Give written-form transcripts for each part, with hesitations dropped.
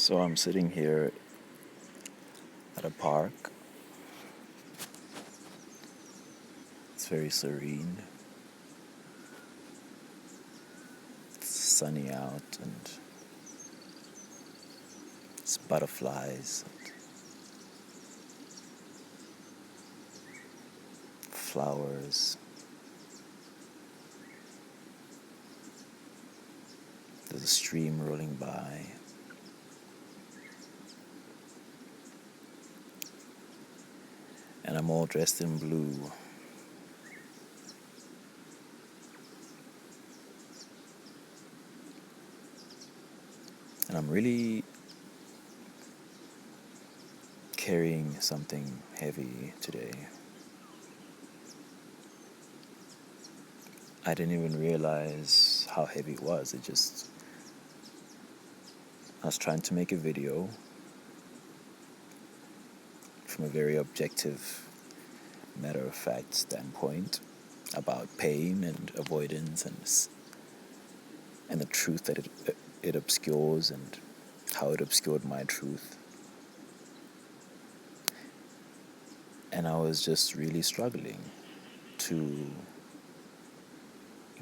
So I'm sitting here at a park. It's very serene. It's sunny out and it's butterflies and flowers. There's a stream rolling by. And I'm all dressed in blue. And I'm really carrying something heavy today. I didn't even realize how heavy it was. I was trying to make a video from a very objective, matter-of-fact standpoint about pain and avoidance and the truth that it obscures and how it obscured my truth. And I was just really struggling to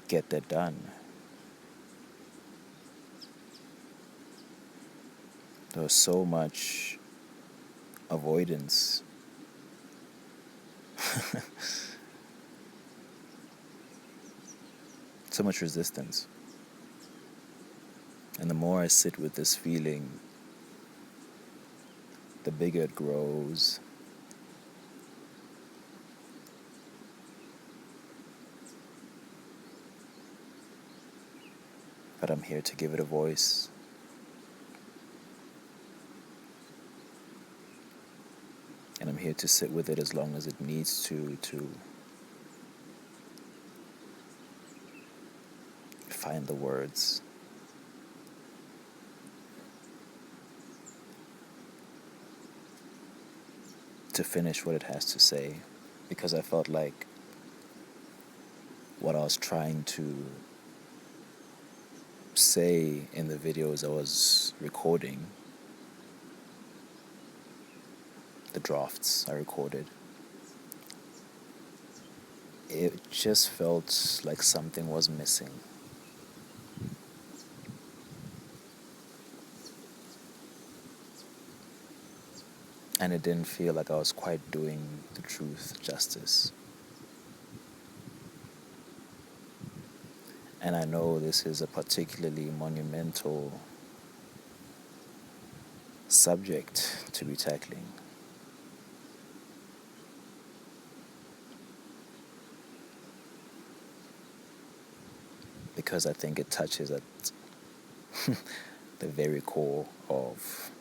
get that done. There was so much avoidance. So much resistance. And the more I sit with this feeling, the bigger it grows. But I'm here to give it a voice. And I'm here to sit with it as long as it needs to find the words. To finish what it has to say. Because I felt like what I was trying to say in the videos I was recording, the drafts I recorded, it just felt like something was missing. And it didn't feel like I was quite doing the truth justice. And I know this is a particularly monumental subject to be tackling. Because I think it touches at the very core of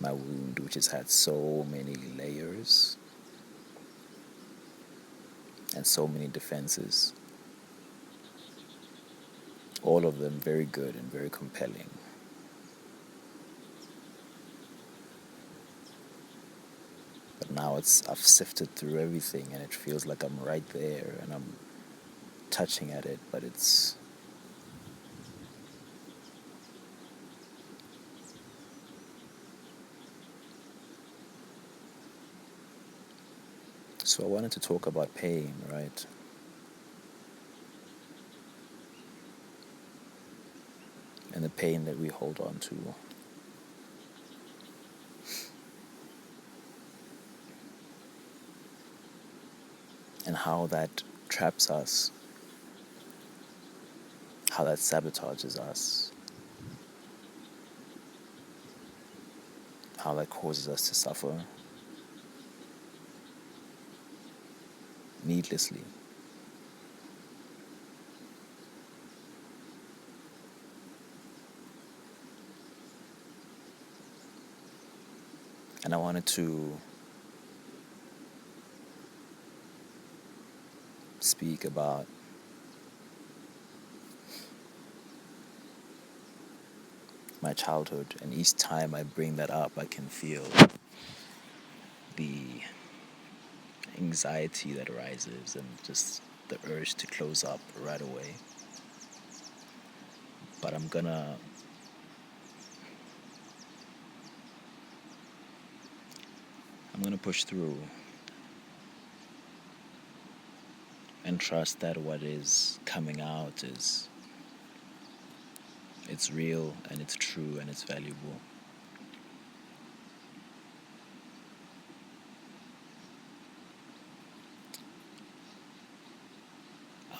my wound, which has had so many layers and so many defenses. All of them very good and very compelling. But now I've sifted through everything and it feels like I'm right there and I'm touching at it, but it's so I wanted to talk about pain, right? And the pain that we hold on to. And how that traps us, how that sabotages us, how that causes us to suffer needlessly. And I wanted to speak about my childhood, and each time I bring that up, I can feel the anxiety that rises and just the urge to close up right away. But I'm gonna going to push through and trust that what is coming out is it's real and it's true and it's valuable.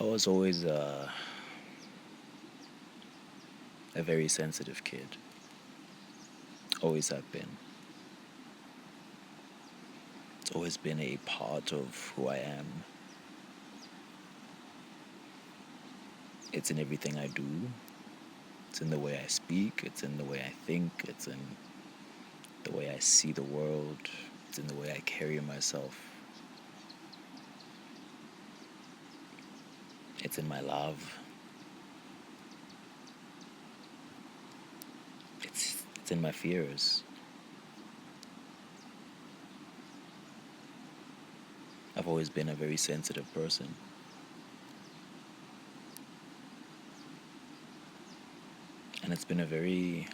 I was always a very sensitive kid. Always have been. It's always been a part of who I am. It's in everything I do. It's in the way I speak. It's in the way I think. It's in the way I see the world. It's in the way I carry myself. It's in my love. It's in my fears. I've always been a very sensitive person. And it's been a very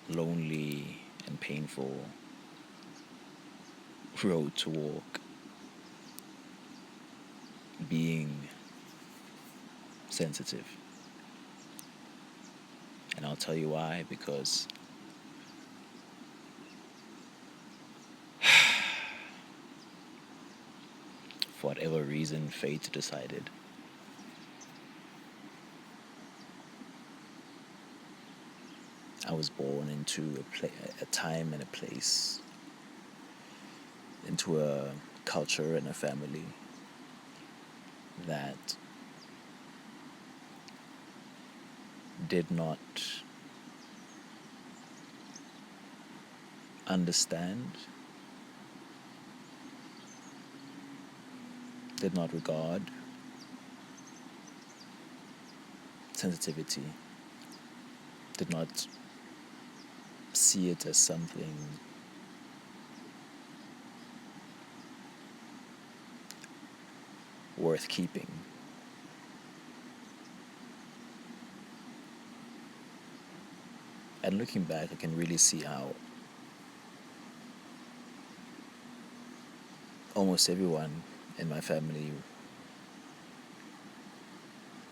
lonely and painful road to walk, being sensitive. And I'll tell you why, because for whatever reason fate decided, I was born into a time and a place, into a culture and a family that did not understand, did not regard sensitivity, did not see it as something worth keeping. And looking back, I can really see how almost everyone in my family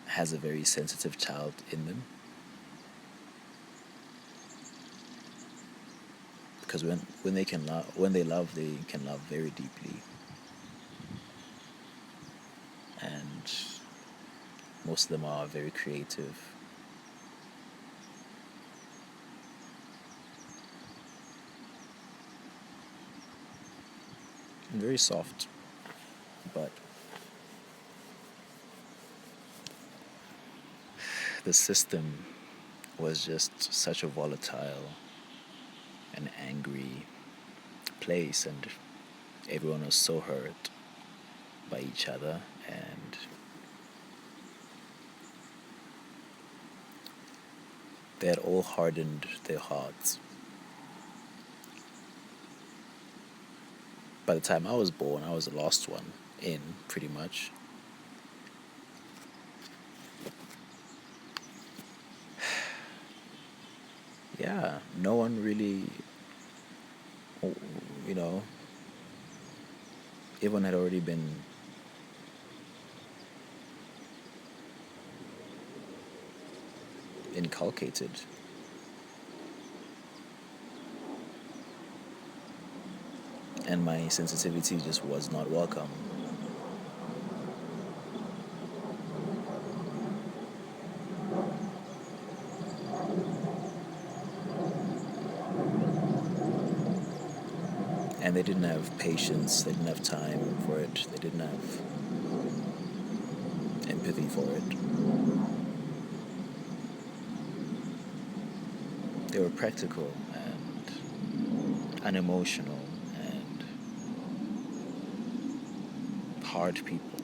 has a very sensitive child in them. Because when they can when they love, they can love very deeply. And most of them are very creative. And very soft. But the system was just such a volatile and angry place, and everyone was so hurt by each other, and they had all hardened their hearts. By the time I was born, I was the last one in, pretty much. Yeah, no one really, you know, everyone had already been inculcated. And my sensitivity just was not welcome. And they didn't have patience, they didn't have time for it, they didn't have empathy for it. They were practical and unemotional and hard people.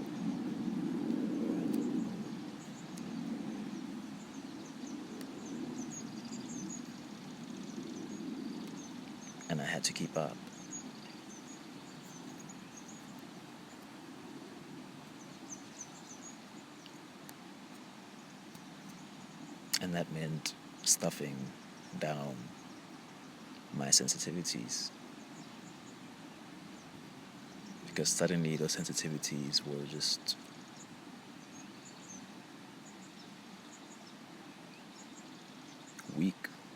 And I had to keep up. And that meant stuffing down my sensitivities. because suddenly those sensitivities were just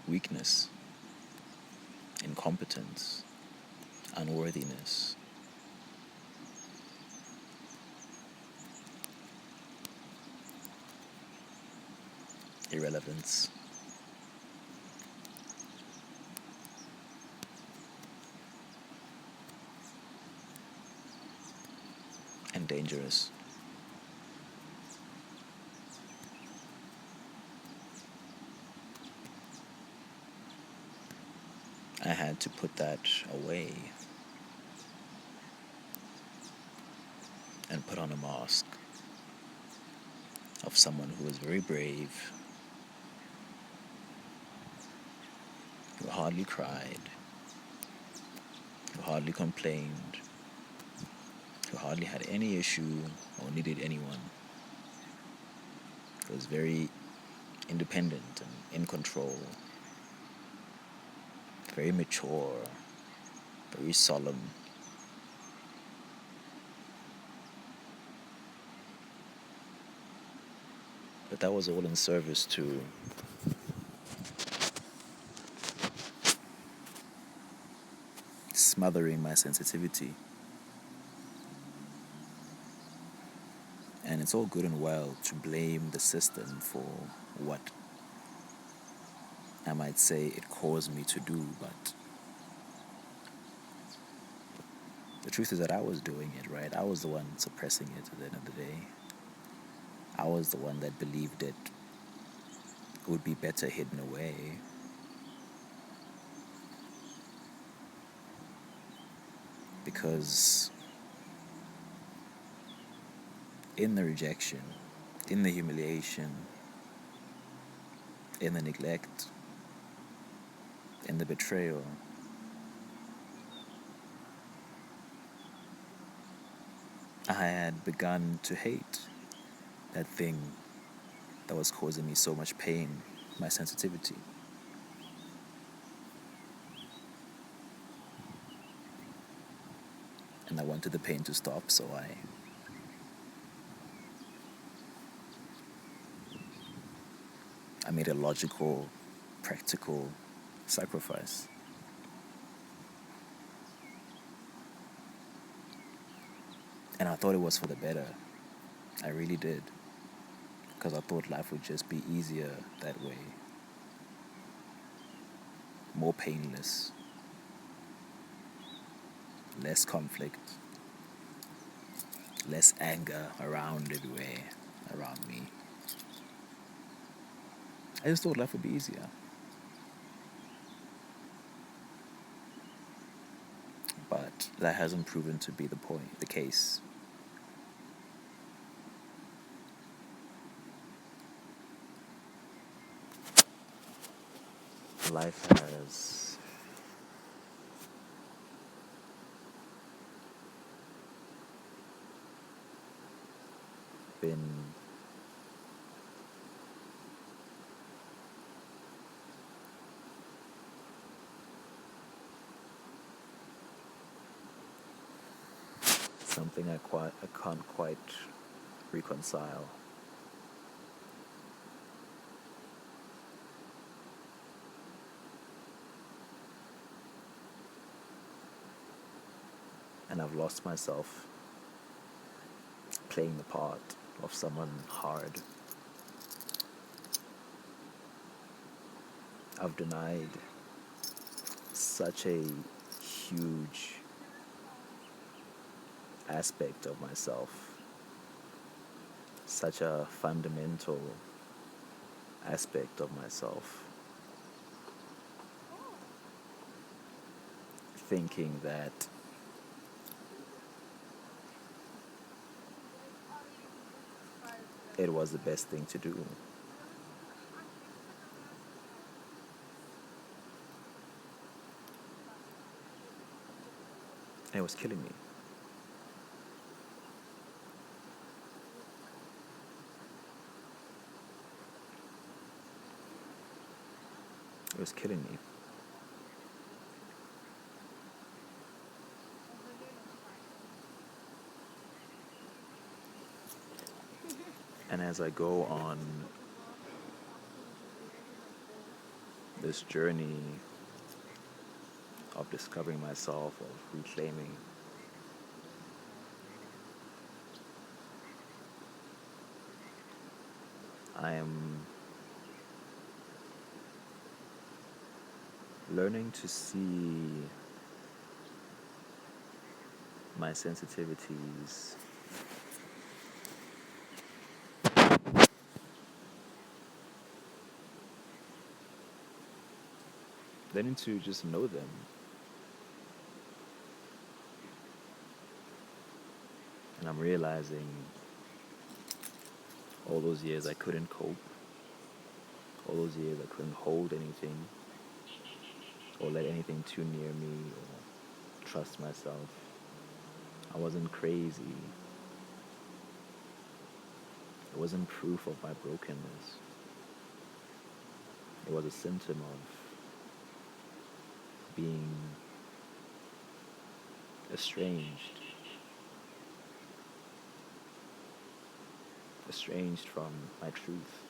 weakness, incompetence, unworthiness, irrelevance, and dangerous. I had to put that away and put on a mask of someone who was very brave, who hardly cried, who hardly complained, who hardly had any issue or needed anyone. Who was very independent and in control, very mature, very solemn. But that was all in service to smothering my sensitivity. And it's all good and well to blame the system for what I might say it caused me to do, but the truth is that I was doing it, right? I was the one suppressing it at the end of the day. I was the one that believed it would be better hidden away. Because in the rejection, in the humiliation, in the neglect, in the betrayal, I had begun to hate that thing that was causing me so much pain, my sensitivity. And I wanted the pain to stop, so I made a logical, practical sacrifice. And I thought it was for the better. I really did. Because I thought life would just be easier that way. More painless. Less conflict. Less anger around everywhere around me. I just thought life would be easier. But that hasn't proven to be the case. Life has been something I can't quite reconcile. And I've lost myself playing the part of someone hard. I've denied such a huge aspect of myself, such a fundamental aspect of myself, thinking that it was the best thing to do. And it was killing me. It was killing me. as I go on this journey of discovering myself, of reclaiming, I am learning to see my sensitivities, learning to just know them. And I'm realizing all those years I couldn't cope, all those years I couldn't hold anything or let anything too near me or trust myself. I wasn't crazy. It wasn't proof of my brokenness. It was a symptom of being estranged from my truth.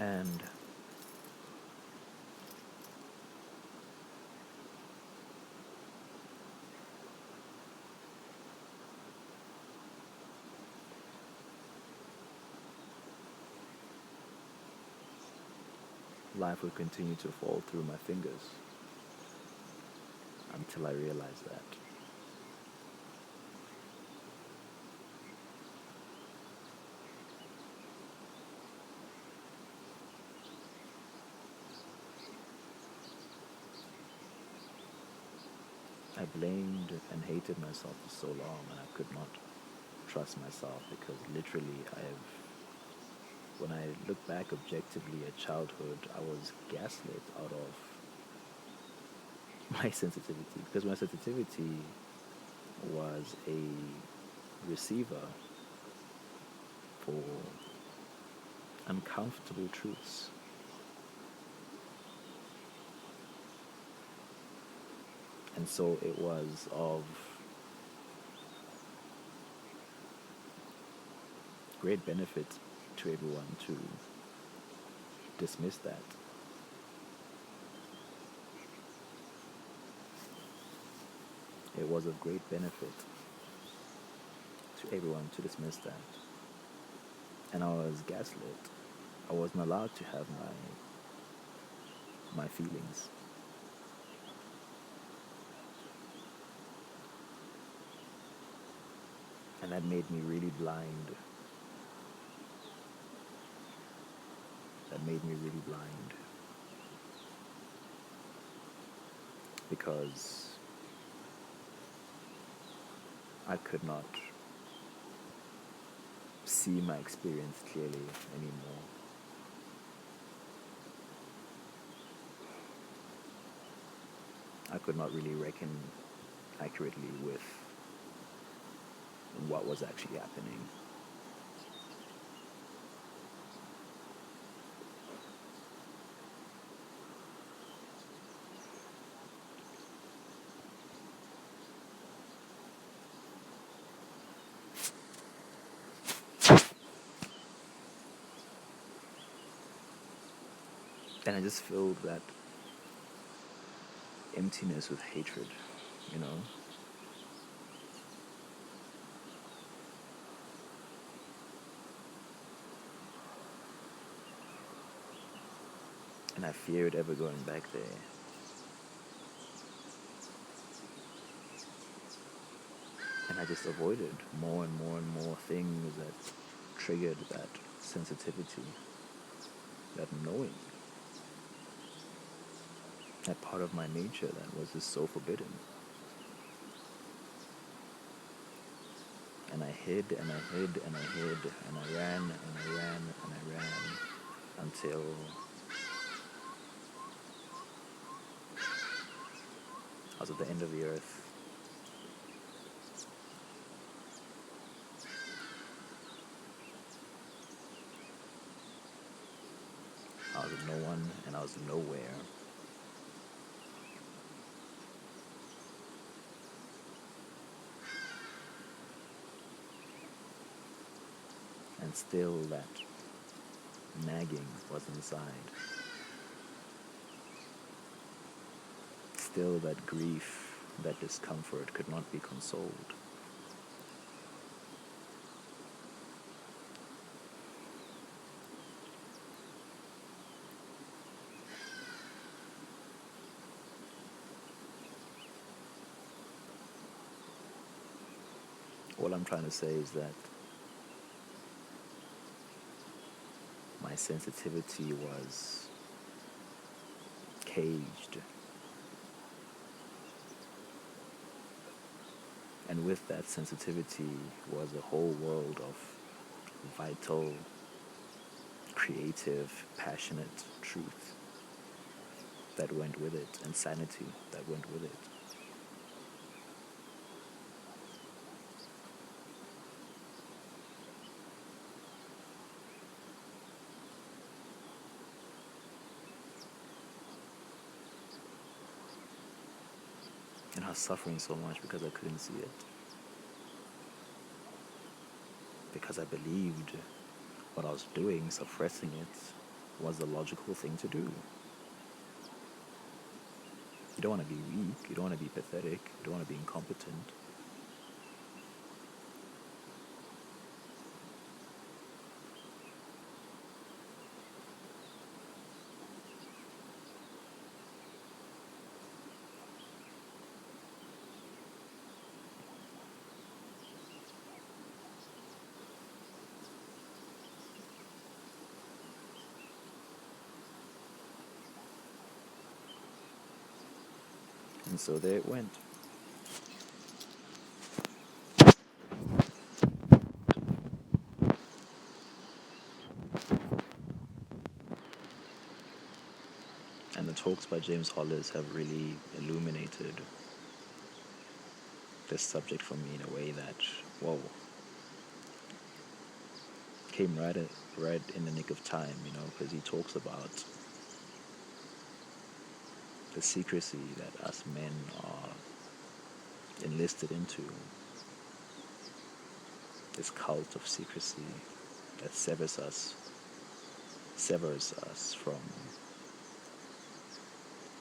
And life would continue to fall through my fingers until I realized that. I blamed and hated myself for so long, and I could not trust myself because literally when I look back objectively at childhood, I was gaslit out of my sensitivity, because my sensitivity was a receiver for uncomfortable truths. And so it was of great benefit to everyone to dismiss that. It was of great benefit to everyone to dismiss that. And I was gaslit. I wasn't allowed to have my feelings. And that made me really blind. Because I could not see my experience clearly anymore. I could not really reckon accurately with what was actually happening. And I just filled that emptiness with hatred, you know? And I feared ever going back there. And I just avoided more and more things that triggered that sensitivity, that knowing, that part of my nature that was just so forbidden. And I hid and I hid and I hid and I ran and I ran and I ran until I was at the end of the earth. I was no one and I was nowhere. And still that nagging was inside. Still that grief, that discomfort could not be consoled. All I'm trying to say is that my sensitivity was caged. And with that sensitivity was a whole world of vital, creative, passionate truth that went with it, and sanity that went with it. And I was suffering so much because I couldn't see it. Because I believed what I was doing, suppressing it, was the logical thing to do. You don't want to be weak, you don't want to be pathetic, you don't want to be incompetent. And so there it went. And the talks by James Hollis have really illuminated this subject for me in a way that, whoa, came right in the nick of time, because he talks about the secrecy that us men are enlisted into, this cult of secrecy that severs us from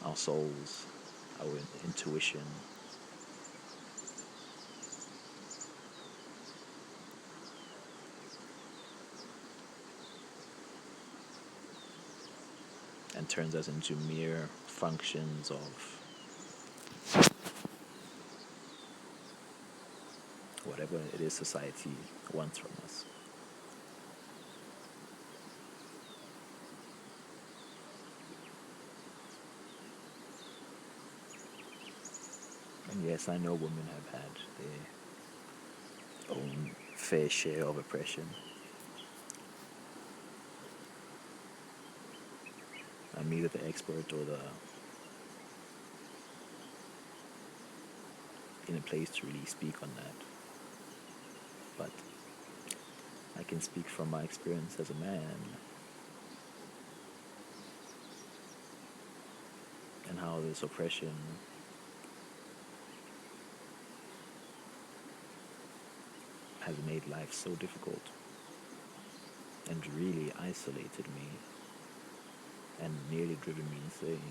our souls, our intuition. And turns us into mere functions of whatever it is society wants from us. And yes, I know women have had their own fair share of oppression. I'm neither the expert or in a place to really speak on that. But I can speak from my experience as a man and how this oppression has made life so difficult and really isolated me and nearly driven me insane.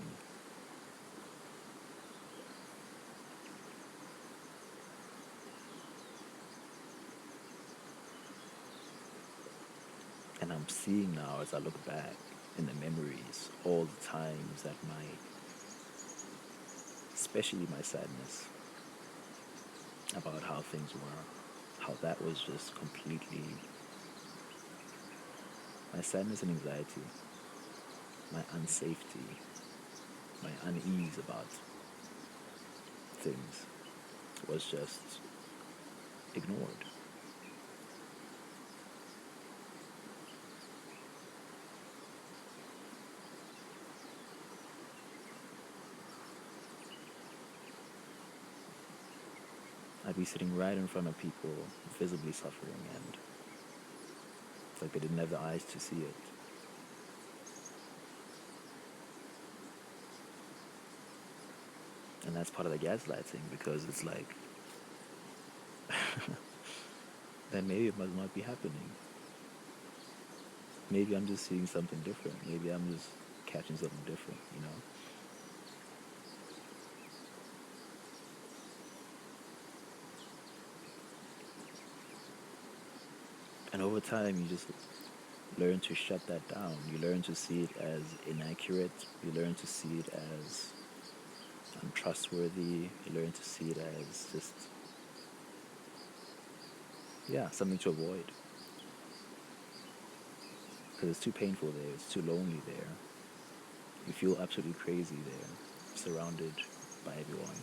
And I'm seeing now, as I look back in the memories, all the times that especially my sadness about how things were, how that was just completely, my sadness and anxiety, my unsafety, my unease about things was just ignored. I'd be sitting right in front of people visibly suffering, and it's like they didn't have the eyes to see it. And that's part of the gaslighting, because it's like, then maybe it must not be happening. Maybe I'm just seeing something different. Maybe I'm just catching something different, you know? And over time, you just learn to shut that down. You learn to see it as inaccurate. You learn to see it as untrustworthy. You learn to see it as just, yeah, something to avoid. Because it's too painful there. It's too lonely there. You feel absolutely crazy there, surrounded by everyone.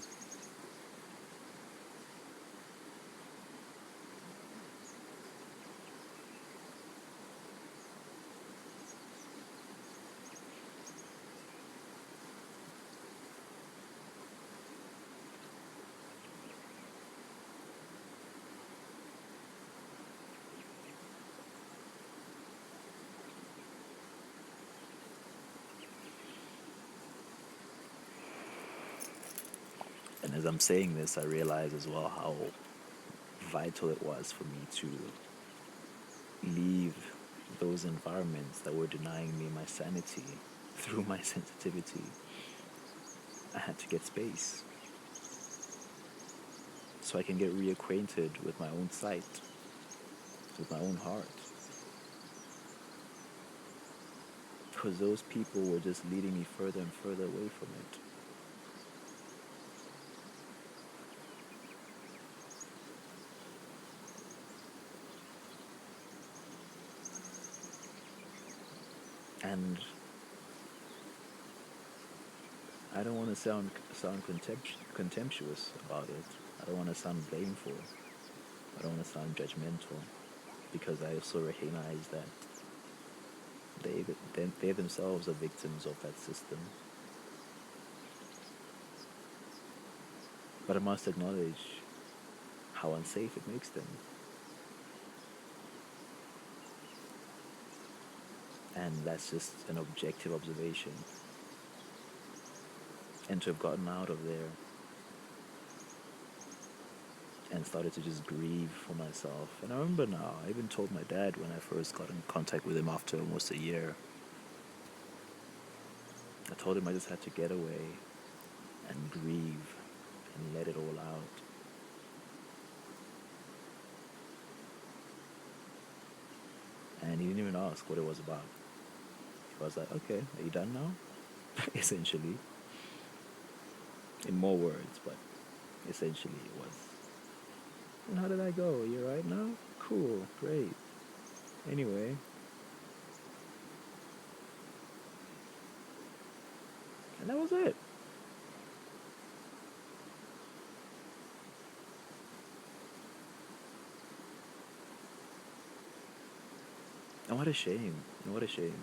And as I'm saying this, I realize as well how vital it was for me to leave those environments that were denying me my sanity through my sensitivity. I had to get space so I can get reacquainted with my own sight, with my own heart. Because those people were just leading me further and further away from it. And I don't want to sound contemptuous about it. I don't want to sound blameful. I don't want to sound judgmental, because I also recognize that they themselves are victims of that system. But I must acknowledge how unsafe it makes them. And that's just an objective observation. And to have gotten out of there and started to just grieve for myself. And I remember now, I even told my dad when I first got in contact with him after almost a year. I told him I just had to get away and grieve and let it all out. And he didn't even ask what it was about. He was like, okay, are you done now? Essentially. In more words, but essentially it was. And how did I go? You right now? Cool, great. Anyway. And that was it. And what a shame. And what a shame.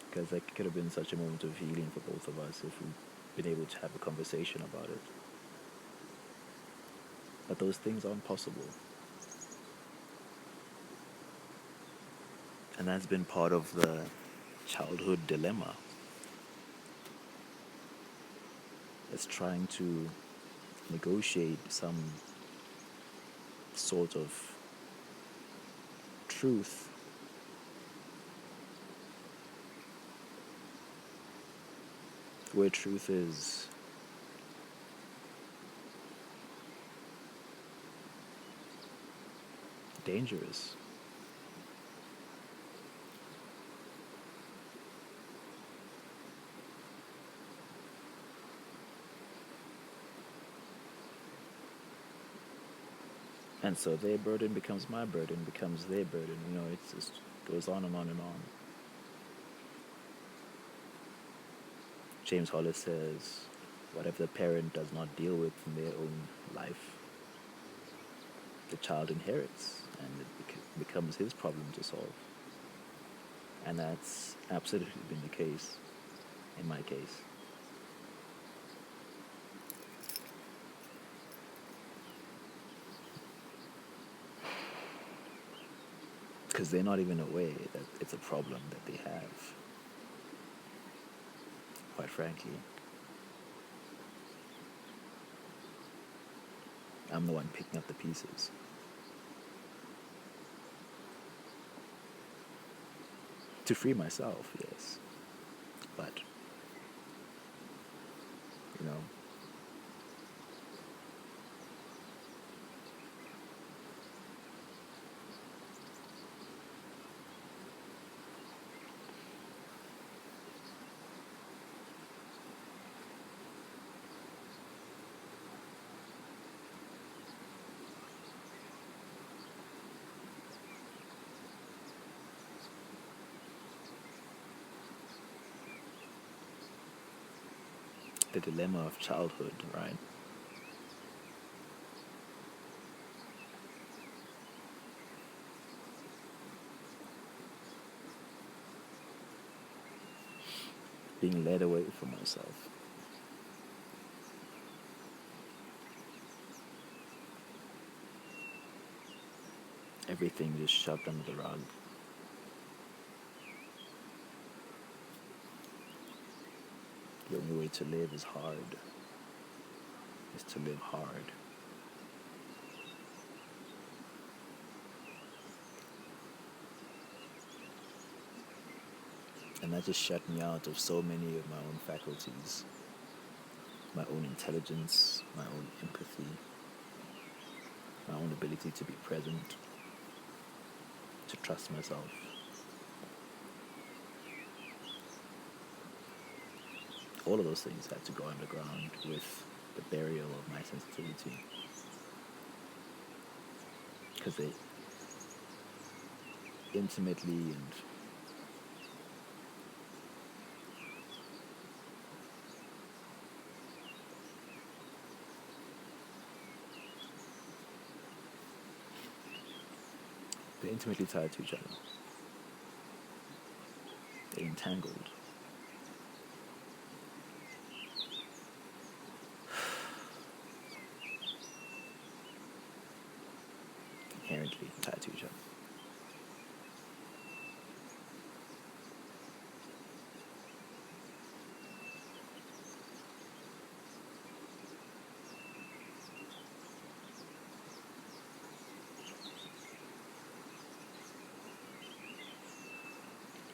Because that could have been such a moment of healing for both of us if we'd been able to have a conversation about it. But those things aren't possible. And that's been part of the childhood dilemma. It's trying to negotiate some sort of truth where truth is dangerous. And so their burden becomes my burden, becomes their burden. You know, it just goes on and on and on. James Hollis says, whatever the parent does not deal with in their own life, the child inherits, and it becomes his problem to solve. And that's absolutely been the case in my case. because they're not even aware that it's a problem that they have, quite frankly. I'm the one picking up the pieces. To free myself, yes. But, you know, the dilemma of childhood, right? Being led away from myself. Everything just shoved under the rug. The only way to live is hard, is to live hard. And that just shut me out of so many of my own faculties, my own intelligence, my own empathy, my own ability to be present, to trust myself. All of those things had to go underground with the burial of my sensitivity. Because they intimately and they're intimately tied to each other. They're entangled. Inherently tied to each other.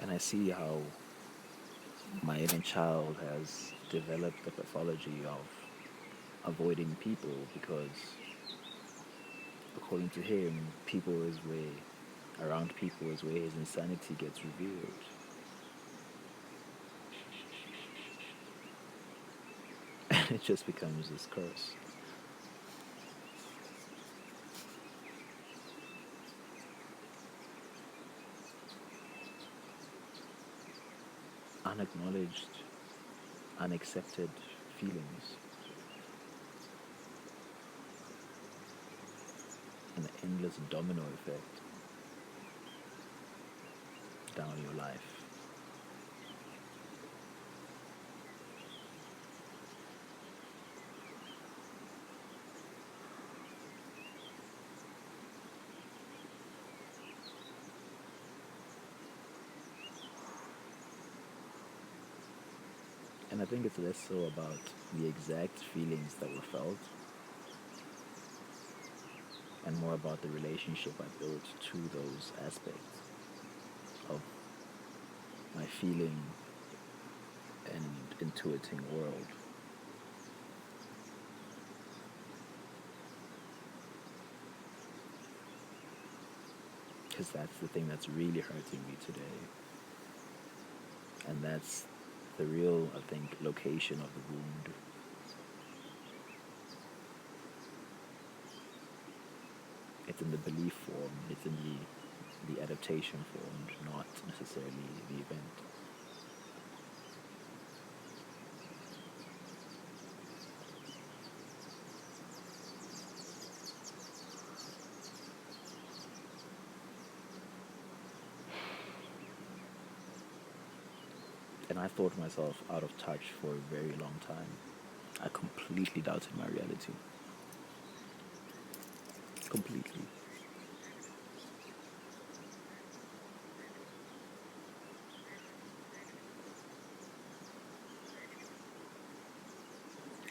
And I see how my inner child has developed the pathology of avoiding people because, according to him, around people is where his insanity gets revealed. And it just becomes this curse. Unacknowledged, unaccepted feelings. An endless domino effect down your life. And I think it's less so about the exact feelings that were felt and more about the relationship I built to those aspects of my feeling and intuiting world. Because that's the thing that's really hurting me today. And that's the real, I think, location of the wound. It's in the belief form, it's in the adaptation form, not necessarily the event. And I thought myself out of touch for a very long time. I completely doubted my reality. Completely.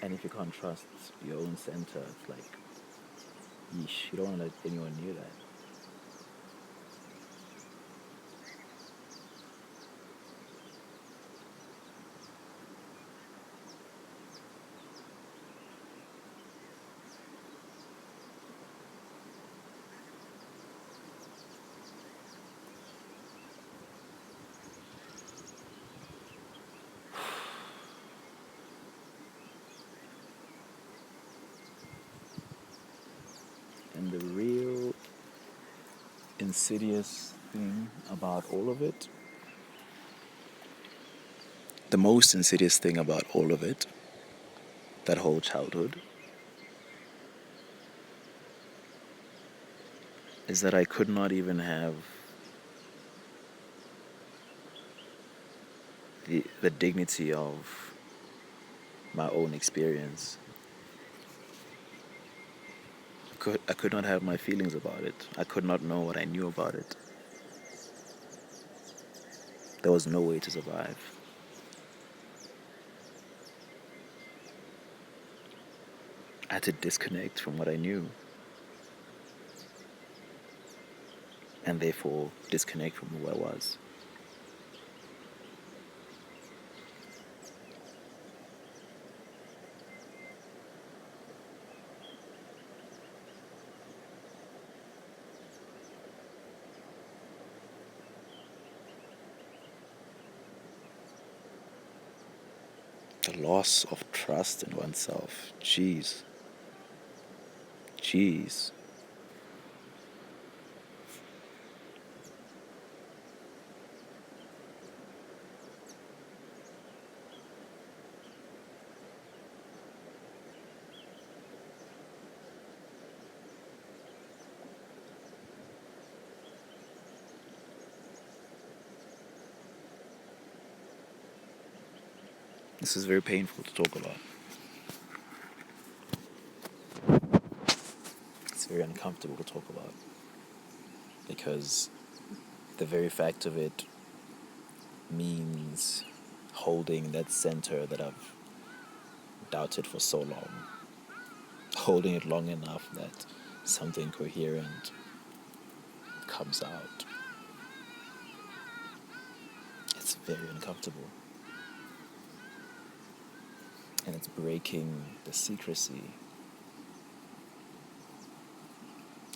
And if you can't trust your own center, it's like, yeesh, you don't want to let anyone near that. And the real insidious thing about all of it, the most insidious thing about all of it, that whole childhood, is that I could not even have the dignity of my own experience. I could not have my feelings about it. I could not know what I knew about it. There was no way to survive. I had to disconnect from what I knew, and therefore disconnect from who I was. The loss of trust in oneself. Jeez. Jeez. This is very painful to talk about. It's very uncomfortable to talk about. Because the very fact of it means holding that center that I've doubted for so long. Holding it long enough that something coherent comes out. It's very uncomfortable. And it's breaking the secrecy.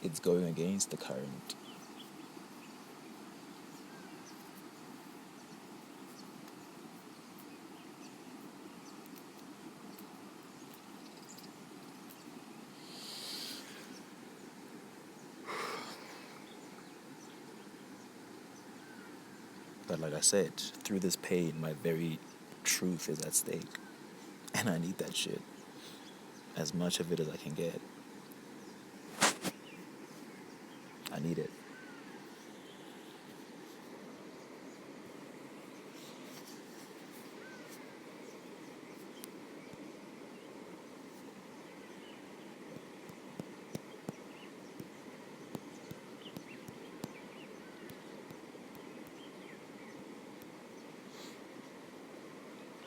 It's going against the current. But like I said, through this pain, my very truth is at stake. And I need that shit. As much of it as I can get. I need it.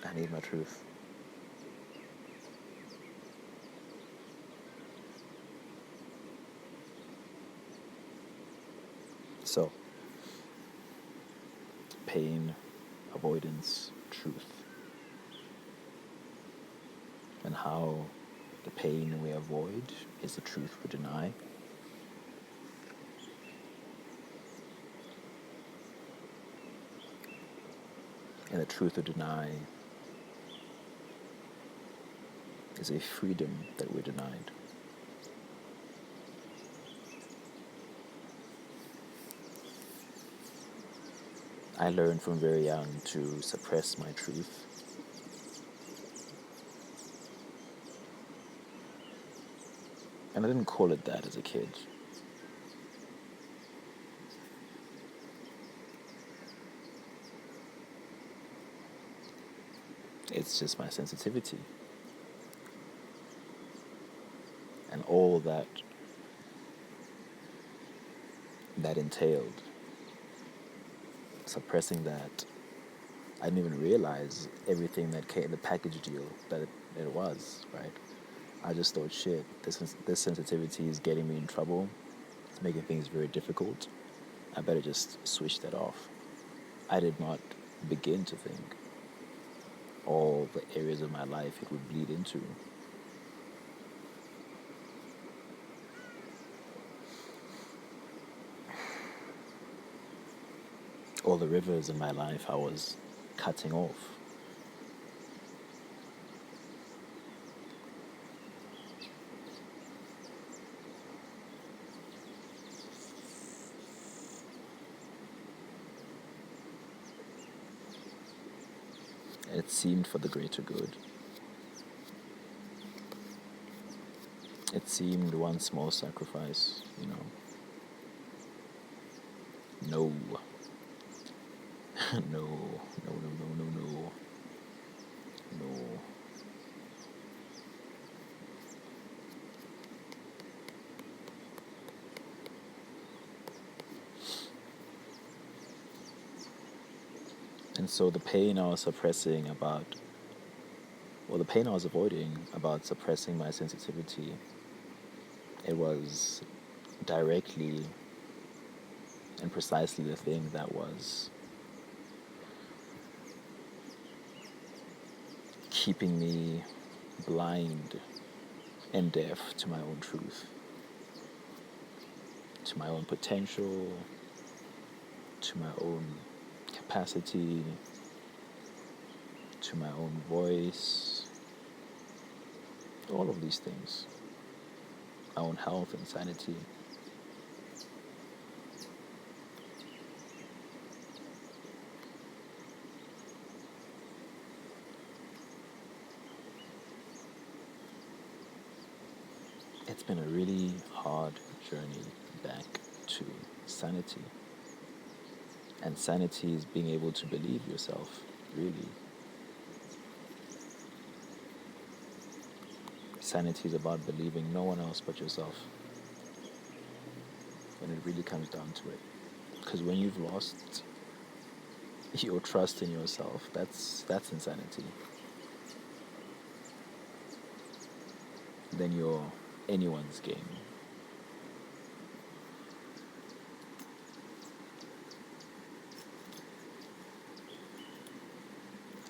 I need my truth. So, pain, avoidance, truth. And how the pain we avoid is the truth we deny. And the truth we deny is a freedom that we're denied. I learned from very young to suppress my truth. And I didn't call it that as a kid. It's just my sensitivity. And all that entailed. Suppressing that, I didn't even realize everything that came, the package deal that it was, right? I just thought, shit, this sensitivity is getting me in trouble. It's making things very difficult. I better just switch that off. I did not begin to think all the areas of my life it would bleed into. All the rivers in my life I was cutting off. It seemed for the greater good. It seemed one small sacrifice, you know. No, no, no, no, no, no, no, no. And so the pain I was suppressing about, well, the pain I was avoiding about suppressing my sensitivity, it was directly and precisely the thing that was keeping me blind and deaf to my own truth, to my own potential, to my own capacity, to my own voice, all of these things, my own health and sanity. It's been a really hard journey back to sanity. And sanity is being able to believe yourself, really. Sanity is about believing no one else but yourself when it really comes down to it. Because when you've lost your trust in yourself, that's insanity. Then you're anyone's game.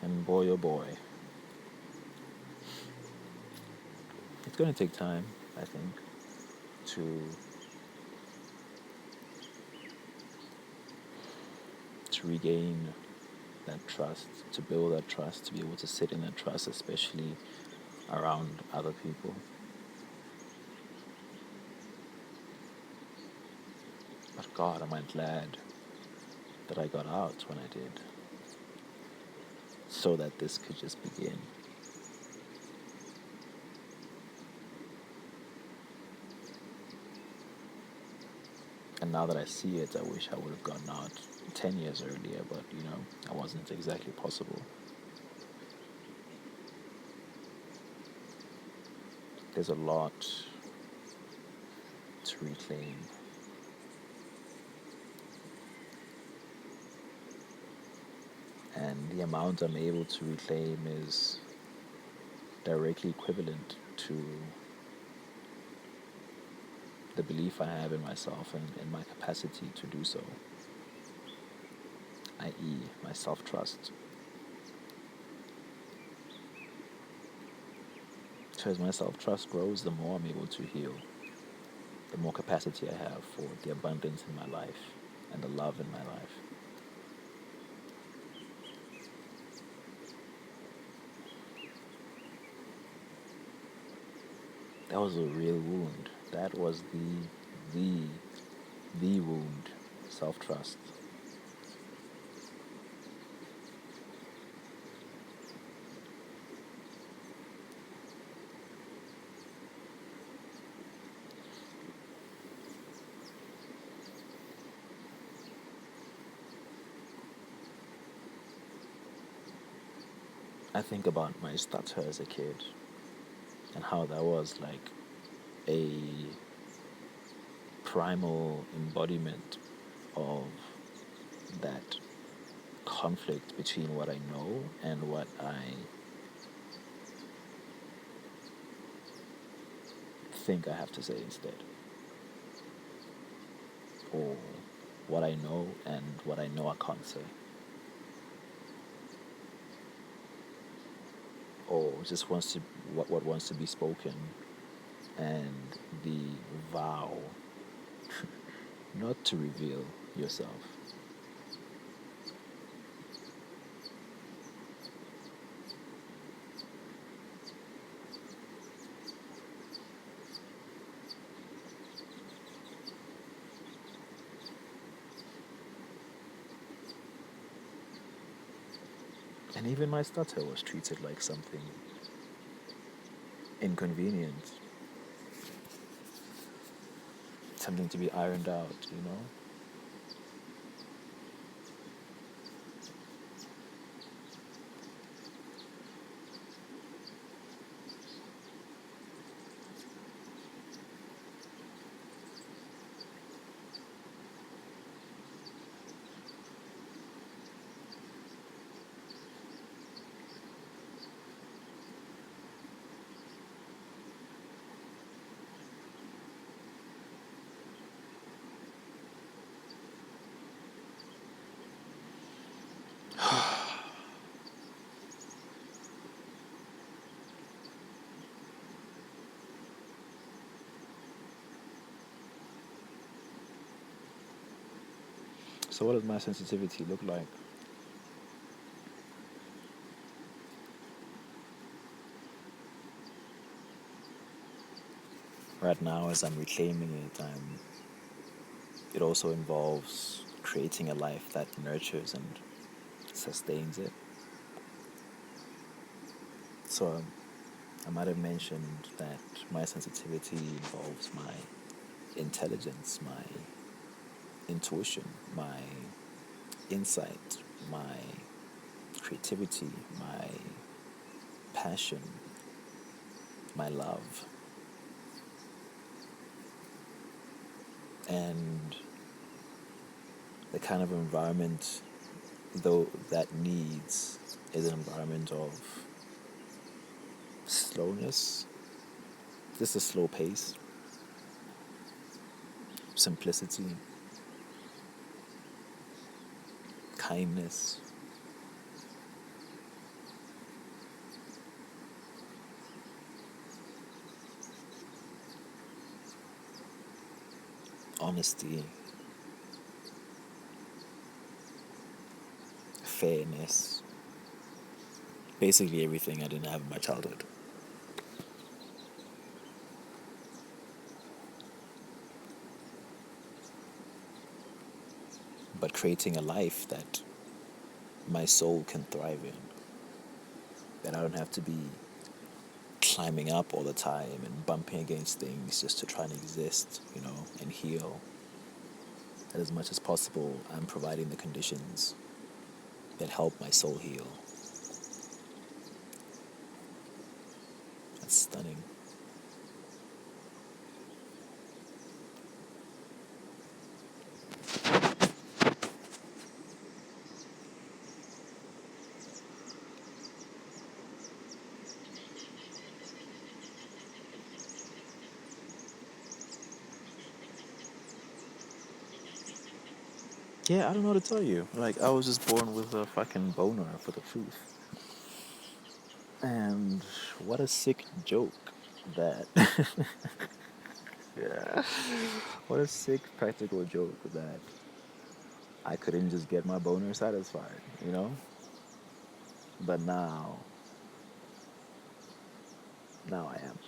And boy, oh boy, it's going to take time, I think, to regain that trust, to build that trust, to be able to sit in that trust, especially around other people. But God, am I glad that I got out when I did, so that this could just begin. And now that I see it, I wish I would have gotten out 10 years earlier, but that wasn't exactly possible. There's a lot to reclaim. And the amount I'm able to reclaim is directly equivalent to the belief I have in myself and in my capacity to do so, i.e., my self-trust. So as my self-trust grows, the more I'm able to heal, the more capacity I have for the abundance in my life and the love in my life. That was a real wound. That was the wound, self-trust. I think about my stutter as a kid and how that was like a primal embodiment of that conflict between what I know and what I think I have to say instead, or what I know and what I know I can't say, or just what wants to be spoken, and the vow not to reveal yourself. And even my stutter was treated like something inconvenient, something to be ironed out, you know? So, what does my sensitivity look like? Right now, as I'm reclaiming it, it also involves creating a life that nurtures and sustains it. So, I might have mentioned that my sensitivity involves my intelligence, my intuition, my insight, my creativity, my passion, my love, and the kind of environment though that needs is an environment of slowness, just a slow pace, simplicity, kindness, honesty, fairness, basically everything I didn't have in my childhood. But creating a life that my soul can thrive in, that I don't have to be climbing up all the time and bumping against things just to try and exist, and heal. That as much as possible, I'm providing the conditions that help my soul heal. That's stunning. Yeah, I don't know what to tell you. Like, I was just born with a fucking boner for the truth. And what a sick joke that. Yeah. What a sick practical joke that I couldn't just get my boner satisfied, you know? But now I am.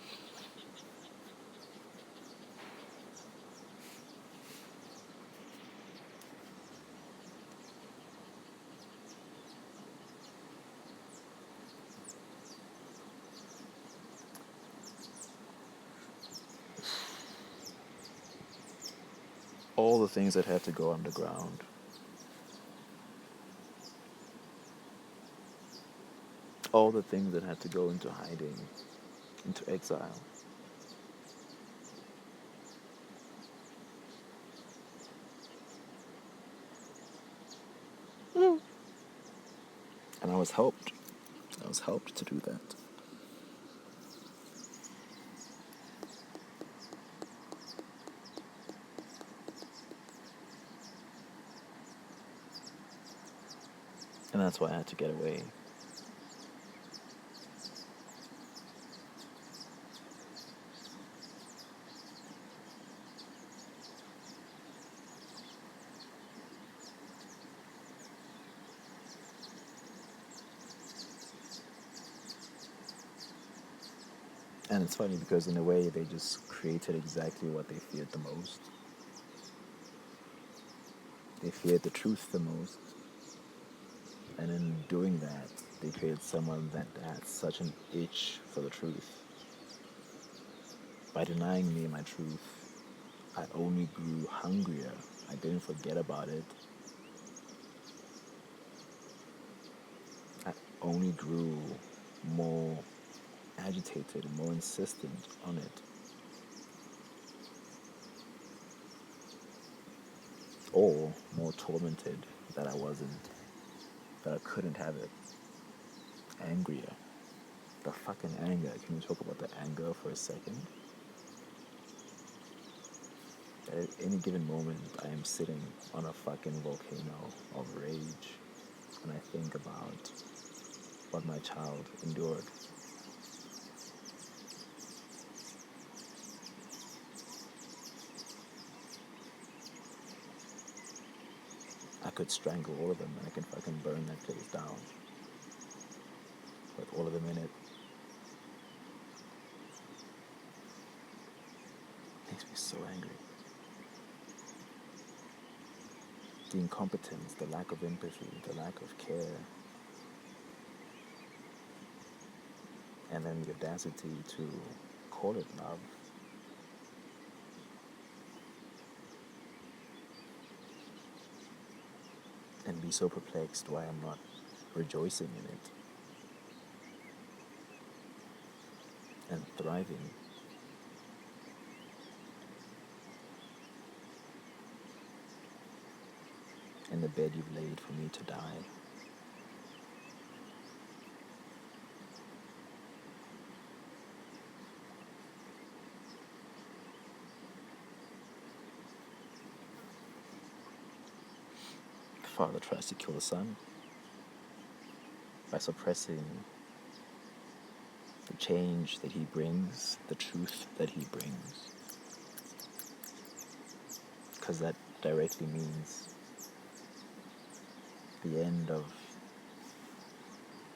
All the things that had to go underground. All the things that had to go into hiding, into exile. And I was helped. I was helped to do that. And that's why I had to get away. And it's funny because in a way they just created exactly what they feared the most. They feared the truth the most. And in doing that, they created someone that had such an itch for the truth. By denying me my truth, I only grew hungrier. I didn't forget about it. I only grew more agitated and more insistent on it. Or more tormented that that I couldn't have it. Angrier. The fucking anger. Can we talk about the anger for a second? At any given moment, I am sitting on a fucking volcano of rage, and I think about what my child endured. I could strangle all of them, and I can fucking burn that place down with all of them in it. Makes me so angry. The incompetence, the lack of empathy, the lack of care, and then the audacity to call it love. And be so perplexed why I'm not rejoicing in it and thriving. In the bed you've laid for me to die. The father tries to kill the son by suppressing the change that he brings, the truth that he brings. Because that directly means the end of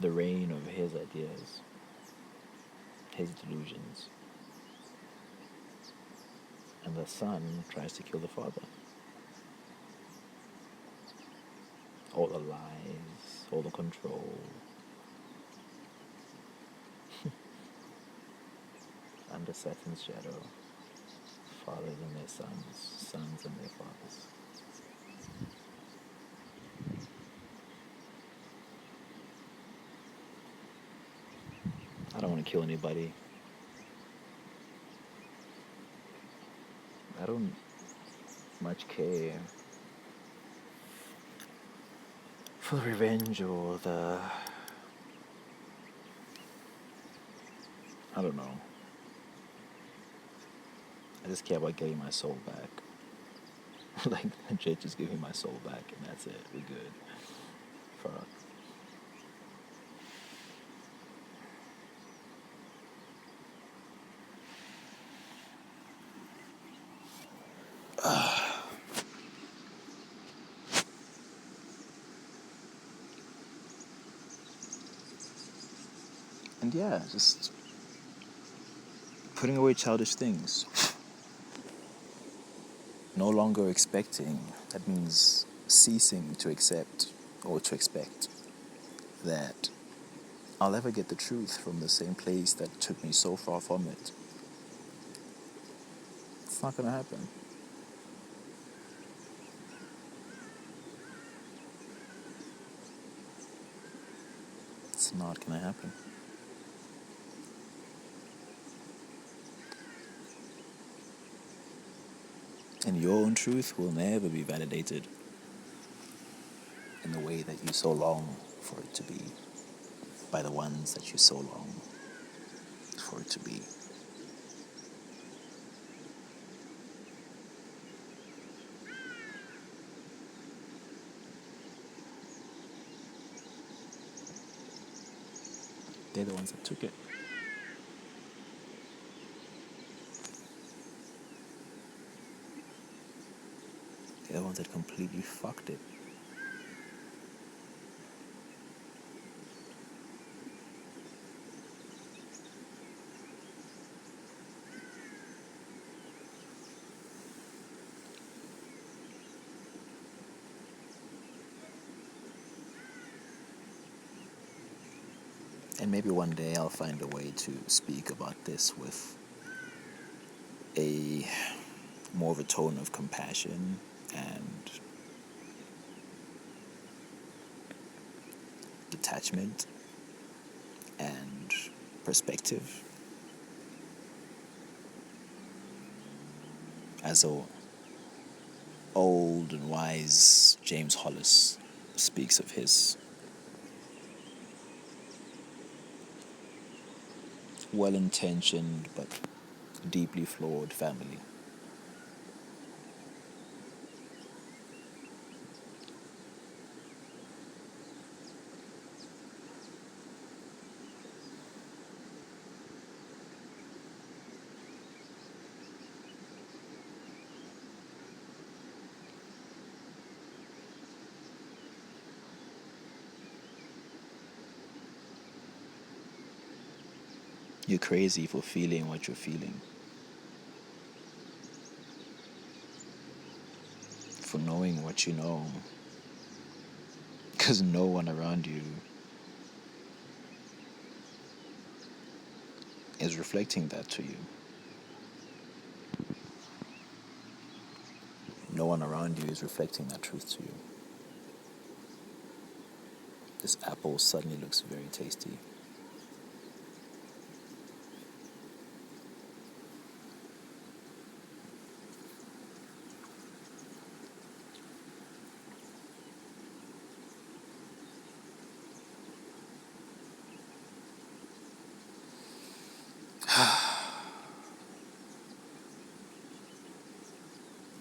the reign of his ideas, his delusions. And the son tries to kill the father. All the lies, all the control. Under Satan's shadow, fathers and their sons, sons and their fathers. I don't want to kill anybody. I don't much care for the revenge or I don't know. I just care about getting my soul back. Like, legit, just give me my soul back and that's it. We're good. Fuck. And yeah, just putting away childish things. No longer expecting. That means ceasing to accept or to expect that I'll ever get the truth from the same place that took me so far from it. It's not gonna happen. It's not gonna happen. And your own truth will never be validated in the way that you so long for it to be, by the ones that you so long for it to be. They're the ones that took it. They're the ones that completely fucked it. And maybe one day I'll find a way to speak about this with a more of a tone of compassion and detachment and perspective. As a old and wise James Hollis speaks of his well-intentioned but deeply flawed family. You're crazy for feeling what you're feeling, for knowing what you know, because no one around you is reflecting that to you. No one around you is reflecting that truth to you. This apple suddenly looks very tasty.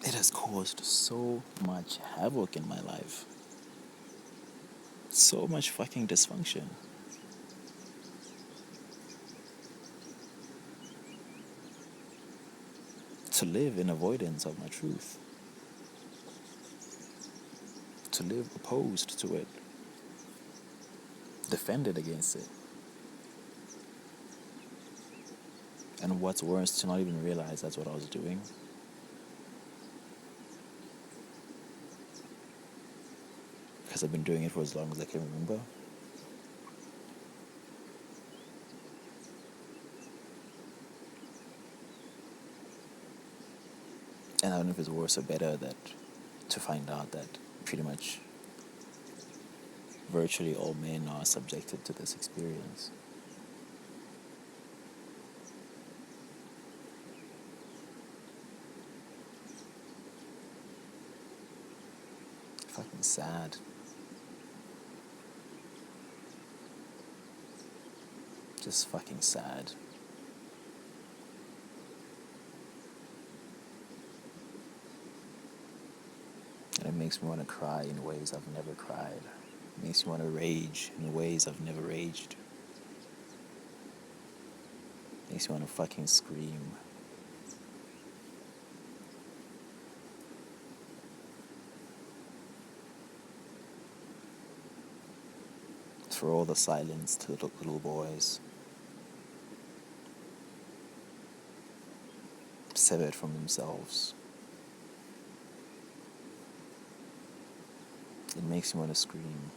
It has caused so much havoc in my life. So much fucking dysfunction. To live in avoidance of my truth. To live opposed to it. Defended against it. And what's worse, to not even realize that's what I was doing. Because I've been doing it for as long as I can remember. And I don't know if it's worse or better that to find out that pretty much virtually all men are subjected to this experience. Fucking sad. Just fucking sad. And it makes me want to cry in ways I've never cried. It makes me want to rage in ways I've never raged. It makes me want to fucking scream. For all the silenced little boys, severed from themselves. It makes me want to scream.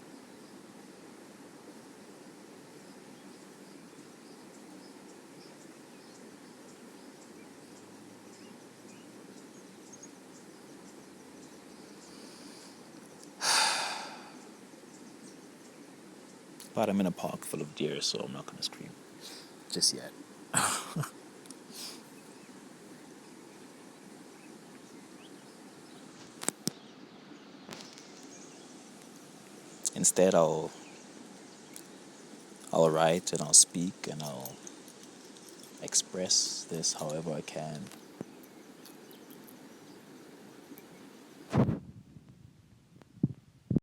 But I'm in a park full of deer, so I'm not going to scream. Just yet. Instead, I'll write and I'll speak and I'll express this however I can.